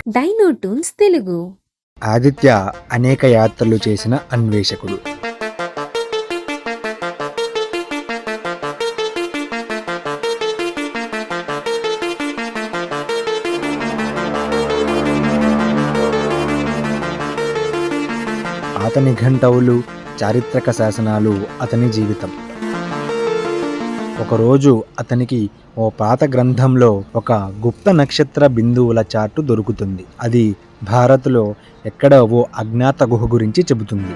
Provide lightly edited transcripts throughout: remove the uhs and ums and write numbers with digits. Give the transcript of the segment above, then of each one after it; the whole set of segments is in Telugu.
డైనోటూన్స్ తెలుగు. ఆదిత్య అనేక యాత్రలు చేసిన అన్వేషకుడు. అతని నిఘంటువులు, చారిత్రక శాసనాలు అతని జీవితం. ఒకరోజు అతనికి ఓ పాత గ్రంథంలో ఒక గుప్త నక్షత్ర బిందువుల చార్టు దొరుకుతుంది. అది భారత్లో ఎక్కడ ఓ అజ్ఞాత గుహ గురించి చెబుతుంది.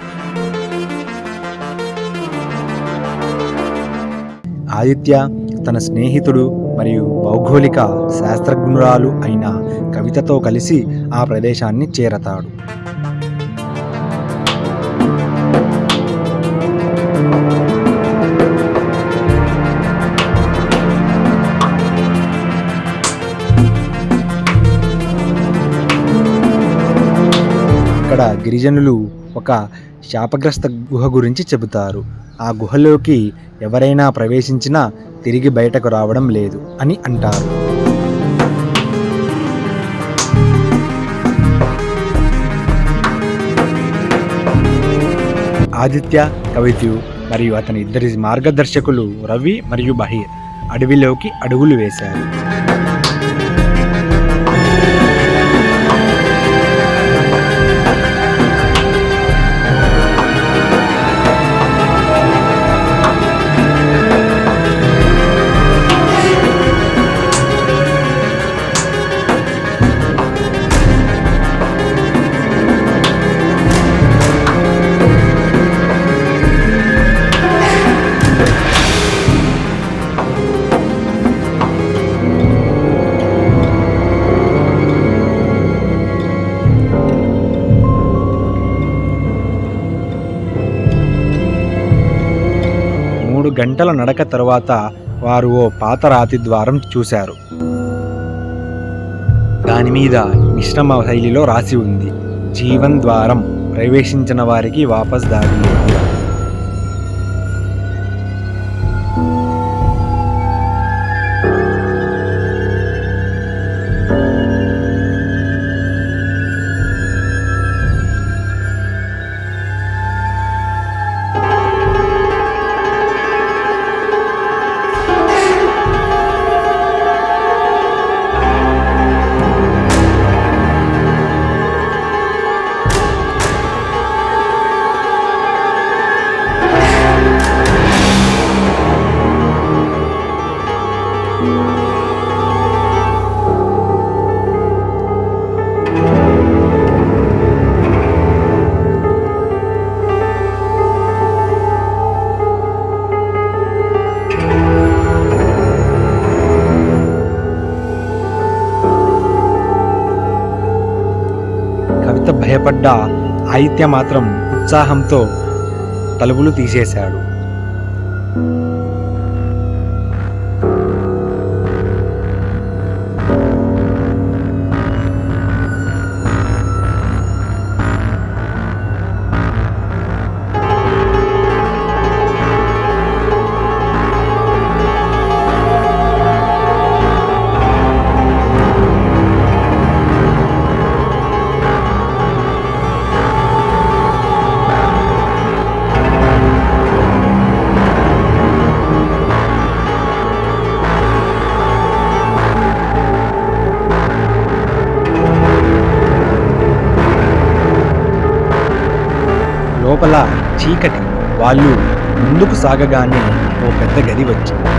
ఆదిత్య తన స్నేహితుడు మరియు భౌగోళిక శాస్త్రజ్ఞురాలు అయిన కవితతో కలిసి ఆ ప్రదేశాన్ని చేరతాడు. ఇక్కడ గిరిజనులు ఒక శాపగ్రస్త గుహ గురించి చెబుతారు. ఆ గుహలోకి ఎవరైనా ప్రవేశించినా తిరిగి బయటకు రావడం లేదు అని అంటారు. ఆదిత్య, కవితు మరియు అతని ఇద్దరి మార్గదర్శకులు రవి మరియు బహీర్ అడవిలోకి అడుగులు వేశారు. గంటల నడక తరువాత వారు ఓ పాత రాతి ద్వారం చూశారు. దానిమీద మిశ్రమ శైలిలో రాసి ఉంది, జీవన్ ద్వారం, ప్రవేశించిన వారికి వాపస్ దారి లేదు. భయపడ్డ ఆదిత్య మాత్రం ఉత్సాహంతో తలుపులు తీసేశాడు. లోపల చీకటి. వాళ్ళు ముందుకు సాగగానే ఓ పెద్ద గది వచ్చింది.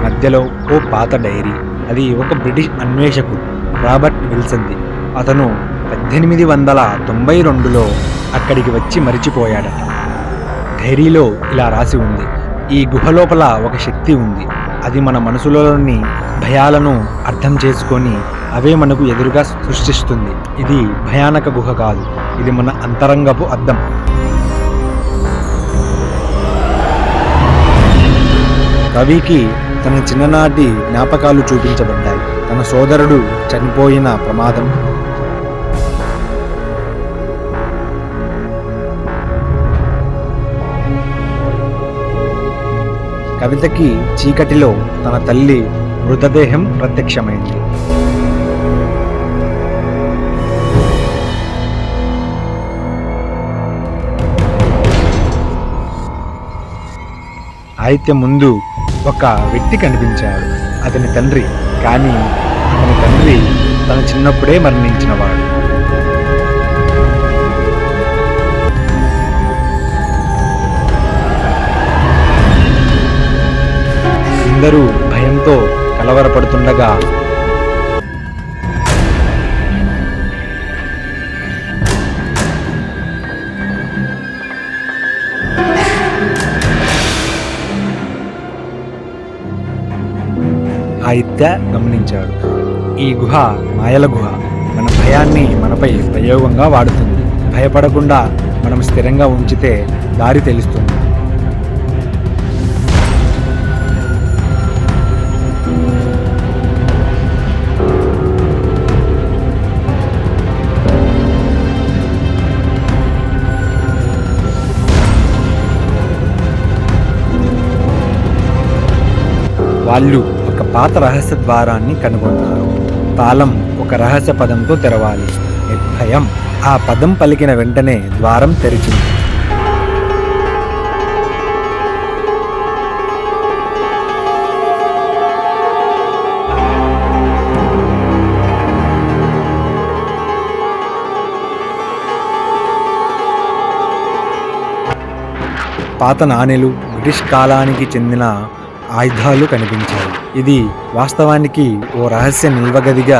మధ్యలో ఓ పాత డైరీ. అది ఒక బ్రిటిష్ అన్వేషకుడు రాబర్ట్ విల్సన్ది. అతను 1892లో అక్కడికి వచ్చి మరిచిపోయాడట. డైరీలో ఇలా రాసి ఉంది, ఈ గుహ లోపల ఒక శక్తి ఉంది. అది మన మనసులోని భయాలను అర్థం చేసుకొని అవే మనకు ఎదురుగా సృష్టిస్తుంది. ఇది భయానక గుహ కాదు, ఇది మన అంతరంగపు అద్దం. కవికి తన చిన్ననాటి జ్ఞాపకాలు చూపించబడ్డాయి. తన సోదరుడు చనిపోయిన ప్రమాదం, కవితకి చీకటిలో తన తల్లి మృతదేహం ప్రత్యక్షమైంది. అయితే ముందు ఒక వ్యక్తి కనిపించాడు. అతని తండ్రి. కానీ అతని తండ్రి తన చిన్నప్పుడే మరణించినవాడు. అందరూ భయంతో కలవరపడుతుండగా ఆదిత్య గమనించాడు. ఈ గుహ మాయల గుహ. మన భయాన్ని మనపై ప్రయోగంగా వాడుతుంది. భయపడకుండా మనం స్థిరంగా ఉంచితే దారి తెలుస్తుంది. వాళ్ళు ఒక పాత రహస్య ద్వారాన్ని కనుగొన్నారు. తాళం ఒక రహస్య పదంతో తెరవాలి. నిర్భయం. ఆ పదం పలికిన వెంటనే ద్వారం తెరిచింది. పాత నాణేలు, బ్రిటిష్ కాలానికి చెందిన ఆయుధాలు కనిపించాయి. ఇది వాస్తవానికి ఓ రహస్య నిల్వగదిగా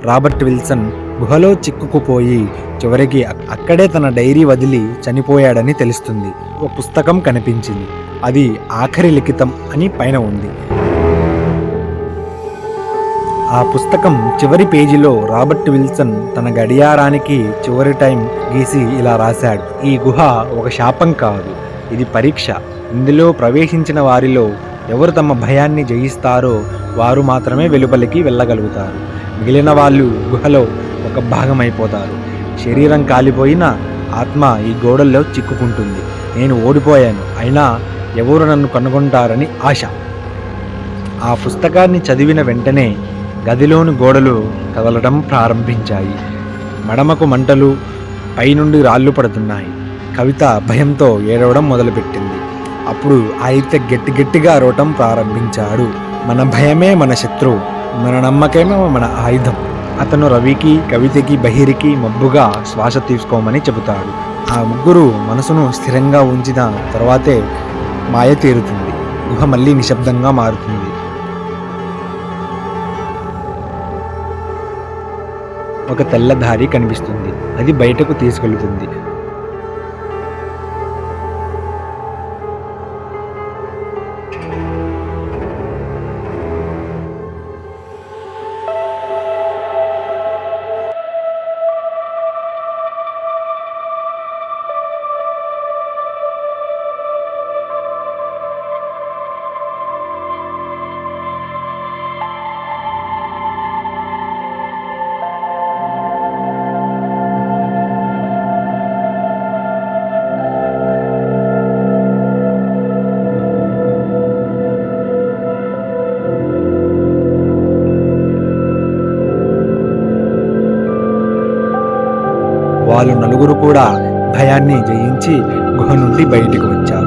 రాబర్ట్ విల్సన్ గుహలో చిక్కుకుపోయి చివరికి అక్కడే తన డైరీ వదిలి చనిపోయాడని తెలుస్తుంది. ఒక పుస్తకం కనిపించింది. అది ఆఖరి లిఖితం అని పైన ఉంది. ఆ పుస్తకం చివరి పేజీలో రాబర్ట్ విల్సన్ తన గడియారానికి చివరి టైం గీసి ఇలా రాశాడు: ఈ గుహ ఒక శాపం కాదు, ఇది పరీక్ష. ఇందులో ప్రవేశించిన వారిలో ఎవరు తమ భయాన్ని జయిస్తారో వారు మాత్రమే వెలుపలికి వెళ్ళగలుగుతారు. మిగిలిన వాళ్ళు గుహలో ఒక భాగమైపోతారు. శరీరం కాలిపోయిన ఆత్మ ఈ గోడల్లో చిక్కుకుంటుంది. నేను ఓడిపోయాను, అయినా ఎవరు నన్ను కనుగొంటారని ఆశ. ఆ పుస్తకాన్ని చదివిన వెంటనే గదిలోని గోడలు కదలడం ప్రారంభించాయి. మడమకు మంటలు, పైనుండి రాళ్ళు పడుతున్నాయి. కవిత భయంతో ఏడవడం మొదలుపెట్టింది. అప్పుడు ఆదిత్య గట్టిగా అరవటం ప్రారంభించాడు. మన భయమే మన శత్రువు, మన నమ్మకమే మన ఆయుధం. అతను రవికి, కవితకి, బహిరికి మబ్బుగా శ్వాస తీసుకోమని చెబుతాడు. ఆ ముగ్గురు మనసును స్థిరంగా ఉంచిన తర్వాతే మాయ తీరుతుంది. గుహ మళ్ళీ నిశ్శబ్దంగా మారుతుంది. ఒక తెల్ల దారి కనిపిస్తుంది. అది బయటకు తీసుకెళ్తుంది. వాళ్ళు నలుగురు కూడా భయాన్ని జయించి గుహ నుండి బయటికి వచ్చారు.